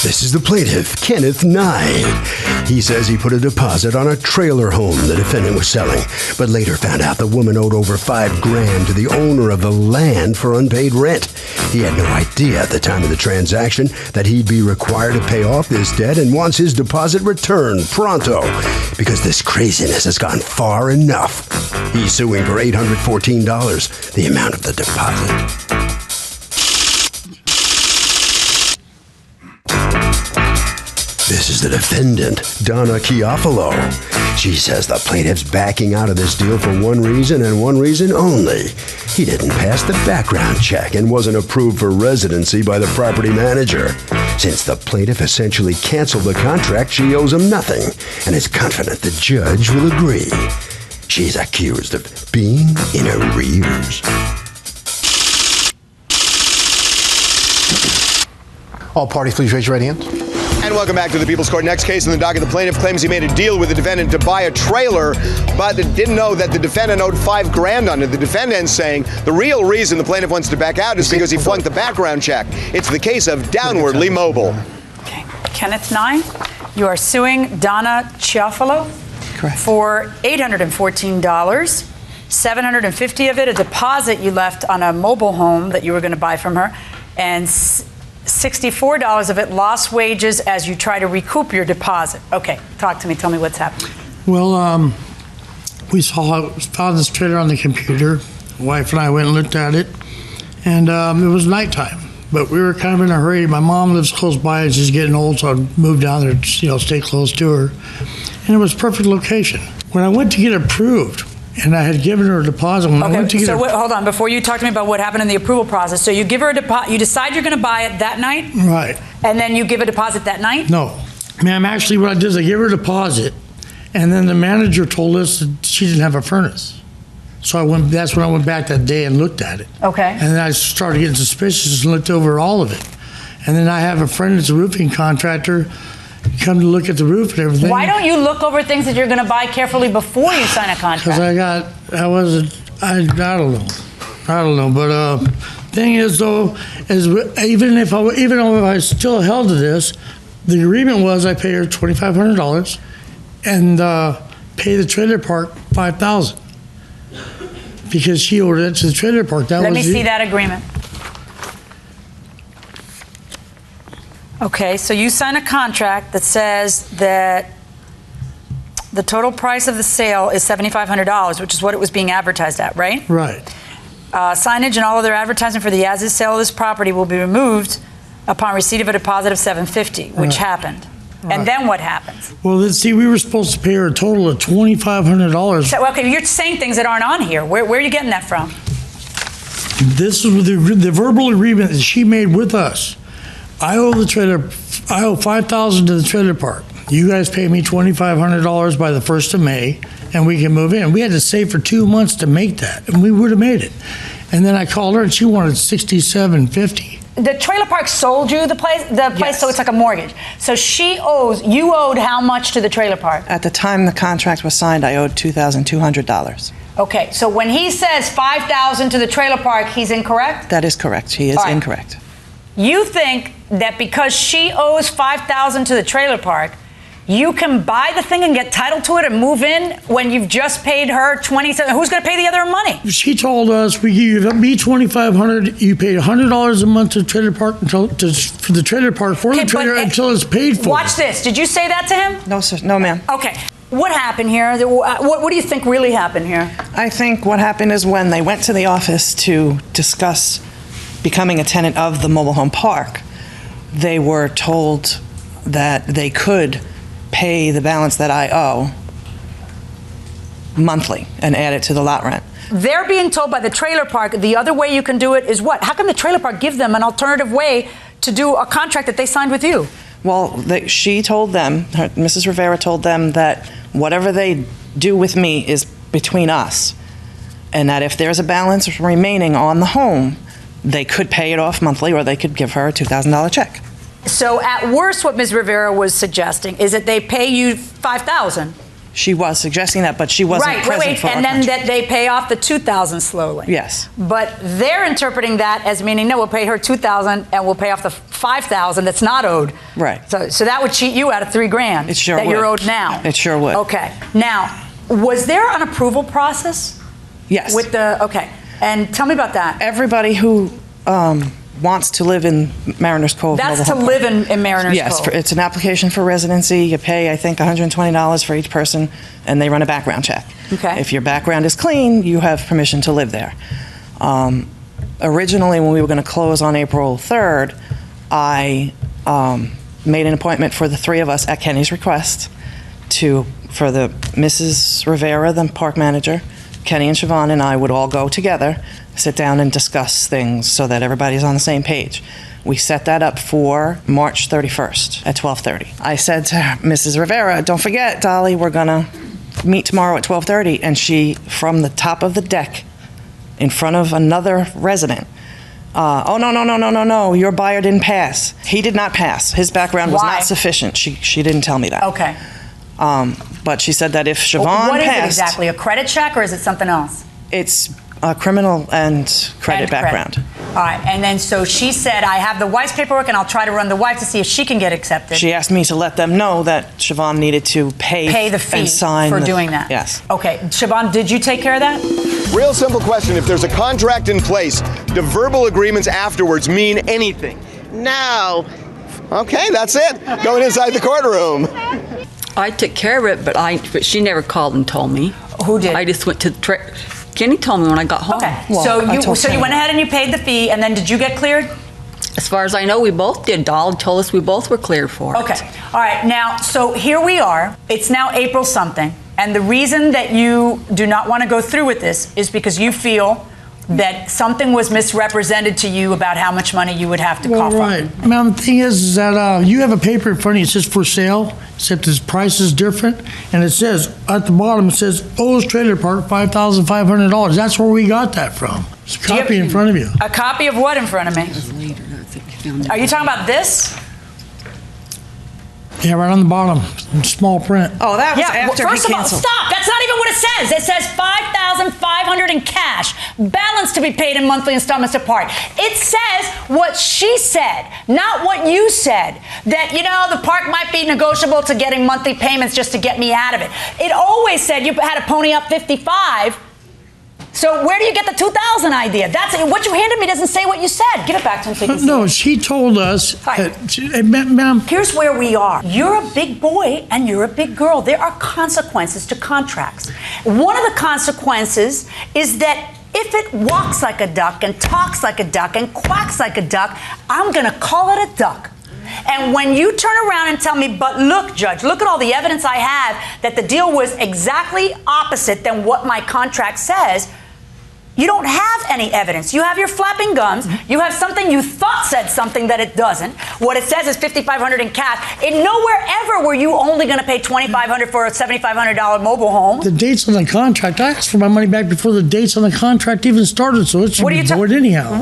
This is the plaintiff, Kenneth Nye. He says he put a deposit on a trailer home the defendant was selling, but later found out the woman owed over $5,000 to the owner of the land for unpaid rent. He had no idea at the time of the transaction that he'd be required to pay off this debt and wants his deposit returned pronto because this craziness has gone far enough. He's suing for $814, the amount of the deposit. This is the defendant, Donna Chiafalo. She says the plaintiff's backing out of this deal for one reason and one reason only. He didn't pass the background check and wasn't approved for residency by the property manager. Since the plaintiff essentially canceled the contract, she owes him nothing and is confident the judge will agree. She's accused of being in arrears. All parties, please raise your right hand. And welcome back to the People's Court. Next case in the docket, the plaintiff claims he made a deal with the defendant to buy a trailer, but didn't know that the defendant owed $5,000 on it. The defendant saying the real reason the plaintiff wants to back out is because he flunked the background check. It's the case of Downwardly Mobile. Okay. Kenneth Nye, you are suing Donna Chiafalo for $814, $750 of it a deposit you left on a mobile home that you were going to buy from her, and $64 of it lost wages as you try to recoup your deposit. Okay, talk to me. Tell me what's happening. Well, we found this trailer on the computer. My wife and I went and looked at it, and it was nighttime. But we were kind of in a hurry. My mom lives close by, and she's getting old, so I moved down there to stay close to her. And it was perfect location. When I went to get approved, and I had given her a deposit. When I went to get hold on, before you talk to me about what happened in the approval process. So you give her a deposit, you decide you're going to buy it that night? Right. And then you give a deposit that night? No. Ma'am, actually what I did is I gave her a deposit, and then the manager told us that she didn't have a furnace. So that's when I went back that day and looked at it. Okay. And then I started getting suspicious and looked over all of it. And then I have a friend that's a roofing contractor come to look at the roof and everything. Why don't you look over things that you're going to buy carefully before you sign a contract? Because I don't know. But thing is though, is even if I still held to this, the agreement was I pay her $2,500 and pay the trailer park $5,000 because she ordered it to the trailer park. Let me see that agreement. Okay, so you sign a contract that says that the total price of the sale is $7,500, which is what it was being advertised at, right? Right. Signage and all other advertising for the as-is sale of this property will be removed upon receipt of a deposit of $750, which happened. Right. And then what happens? Well, let's see, we were supposed to pay her a total of $2,500. So, okay, you're saying things that aren't on here. Where are you getting that from? This is the verbal agreement that she made with us. I owe $5,000 to the trailer park. You guys pay me $2,500 by the 1st of May, and we can move in. We had to save for 2 months to make that, and we would have made it. And then I called her, and she wanted $67.50. The trailer park sold you the place, Yes. So it's like a mortgage. So you owed how much to the trailer park? At the time the contract was signed, I owed $2,200. Okay, so when he says $5,000 to the trailer park, he's incorrect? That is correct. He is incorrect. You think that because she owes $5,000 to the trailer park, you can buy the thing and get title to it and move in when you've just paid her $27? Who's going to pay the other money? She told us we give me $2,500. You pay $100 a month to the trailer park until the trailer it's paid for. Watch this. Did you say that to him? No, sir. No, ma'am. Okay. What happened here? What do you think really happened here? I think what happened is when they went to the office to discuss becoming a tenant of the mobile home park, they were told that they could pay the balance that I owe monthly and add it to the lot rent. They're being told by the trailer park the other way you can do it is what? How can the trailer park give them an alternative way to do a contract that they signed with you? Well, she told them, Mrs. Rivera told them that whatever they do with me is between us, and that if there's a balance remaining on the home, they could pay it off monthly or they could give her a $2,000 check. So at worst, what Ms. Rivera was suggesting is that they pay you $5,000. She was suggesting that, but she wasn't Right, present wait, for our and then contract. that they pay off the $2,000 slowly. Yes. But they're interpreting that as meaning, no, we'll pay her $2,000 and we'll pay off the $5,000 that's not owed. Right. So that would cheat you out of $3,000. It sure that you're would. owed now. It sure would. Okay. Now, was there an approval process? Yes. Okay. And tell me about that. Everybody who wants to live in Mariners Cove. That's Mobile to Home live Park. in Mariners Yes, Cove. it's an application for residency. You pay, I think, $120 for each person, and they run a background check. Okay. If your background is clean, you have permission to live there. Originally, when we were going to close on April 3rd, I made an appointment for the three of us at Kenny's request for the Mrs. Rivera, the park manager, Kenny and Siobhan and I would all go together, sit down and discuss things so that everybody's on the same page. We set that up for March 31st at 12:30. I said to Mrs. Rivera, don't forget, Dolly, we're gonna meet tomorrow at 12:30. And she, from the top of the deck, in front of another resident, oh, no, your buyer didn't pass. He did not pass. His background was Why? not sufficient. She didn't tell me that. Okay. But she said that if Siobhan What is passed, it exactly? A credit check or is it something else? it's a criminal and credit And background. All right. And then so she said, I have the wife's paperwork and I'll try to run the wife to see if she can get accepted. She asked me to let them know that Siobhan needed to pay the fee and sign for the- doing that. Yes. Okay. Siobhan, did you take care of that? Real simple question. If there's a contract in place, do verbal agreements afterwards mean anything? No. Okay, that's it. Going inside the courtroom. I took care of it, but she never called and told me. Who did? I just went to the Kenny told me when I got home. Okay. Well, so I you told you Kenny. went ahead and you paid the fee, and then did you get cleared? As far as I know, we both did. Doll told us we both were cleared for it. Okay. All right. Now, so here we are. It's now April something. And the reason that you do not want to go through with this is because you feel that something was misrepresented to you about how much money you would have to Well, cough up. right. Now, the thing is that you have a paper in front of you, it says for sale, except its price is different. And it says, at the bottom, it says, O's Trailer Park, $5,500. That's where we got that from. It's a Do you copy have- in front of you. A copy of what in front of me? Later, I think you found it. Are you talking about this? Yeah, right on the bottom, in small print. Oh, that was after first he of all, canceled. stop. That's not even what it says. It says $5,500 in cash, balance to be paid in monthly installments apart. It says what she said, not what you said. That, the park might be negotiable to getting monthly payments just to get me out of it. It always said you had to pony up 55. So where do you get the 2,000 idea? That's what you handed me doesn't say what you said. Give it back to him so you can see No, it. she told us, Hi. ma'am, Here's where we are. You're a big boy and you're a big girl. There are consequences to contracts. One of the consequences is that if it walks like a duck and talks like a duck and quacks like a duck, I'm going to call it a duck. And when you turn around and tell me, but look, Judge, look at all the evidence I have that the deal was exactly opposite than what my contract says, you don't have any evidence. You have your flapping gums. You have something you thought said something that it doesn't. What it says is $5,500 in cash. In nowhere ever were you only going to pay $2,500 for a $7,500 mobile home. the dates on the contract, I asked for my money back before the dates on the contract even started, so it should What are be you void anyhow.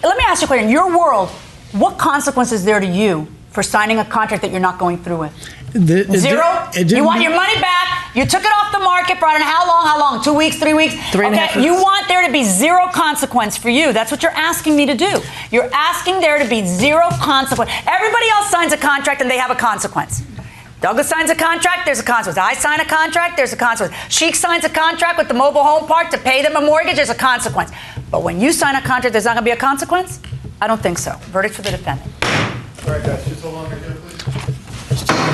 Let me ask you a question. In your world, what consequence is there to you for signing a contract that you're not going through with? Zero? You want your money back. You took it off the market for I don't know how long? 2 weeks, 3 weeks? 3.5 weeks. You want there to be zero consequence for you. That's what you're asking me to do. You're asking there to be zero consequence. Everybody else signs a contract and they have a consequence. Douglas signs a contract, there's a consequence. I sign a contract, there's a consequence. Sheik signs a contract with the mobile home park to pay them a mortgage, there's a consequence. But when you sign a contract, there's not going to be a consequence? I don't think so. Verdict for the defendant. All right, guys, just hold on right there, please.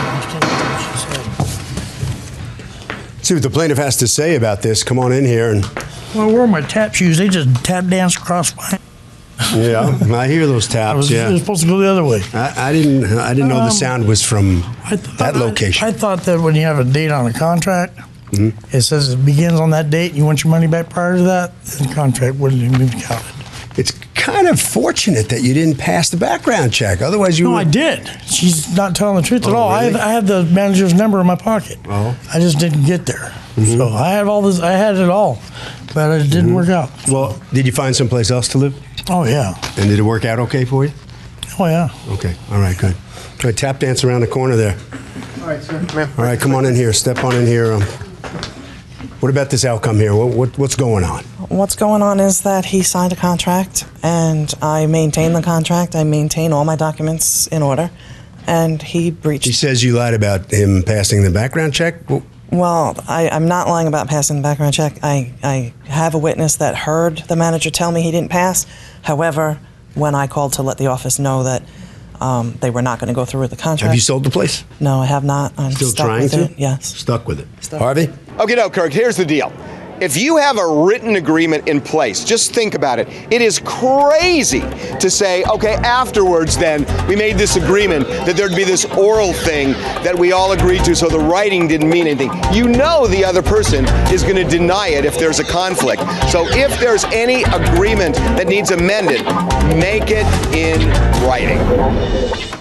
See what the plaintiff has to say about this. Come on in here and Well, I wore my tap shoes. They just tap dance across my. yeah, I hear those It taps. was Yeah, supposed to go the other way. I didn't know the sound was from that location. I thought that when you have a date on a contract, Mm-hmm. it says it begins on that date and you want your money back prior to that, then the contract wouldn't even be counted. It's kind of fortunate that you didn't pass the background check. Otherwise, you No, would. I did. She's not telling the truth at Oh, all. really? I had the manager's number in my pocket. Oh. I just didn't get there. So I had all this. I had it all, but it didn't work out. Well, did you find someplace else to live? Oh yeah. And did it work out okay for you? Oh yeah. Okay. All right. Good. Try tap dance around the corner there. All right, sir. Come All right, come on in here. Step on in here. What about this outcome here? What's going on? What's going on is that he signed a contract, and I maintain the contract. I maintain all my documents in order, and he breached. He says you lied about him passing the background check? Well, I'm not lying about passing the background check. I have a witness that heard the manager tell me he didn't pass. However, when I called to let the office know that they were not going to go through with the contract. Have you sold the place? No, I have not. I'm Still stuck trying with to? it. Yes. Stuck with it. Harvey? Okay, no, Kirk, here's the deal. If you have a written agreement in place, just think about it. It is crazy to say, okay, afterwards then, we made this agreement that there'd be this oral thing that we all agreed to, so the writing didn't mean anything. You know the other person is going to deny it if there's a conflict. So if there's any agreement that needs amended, make it in writing.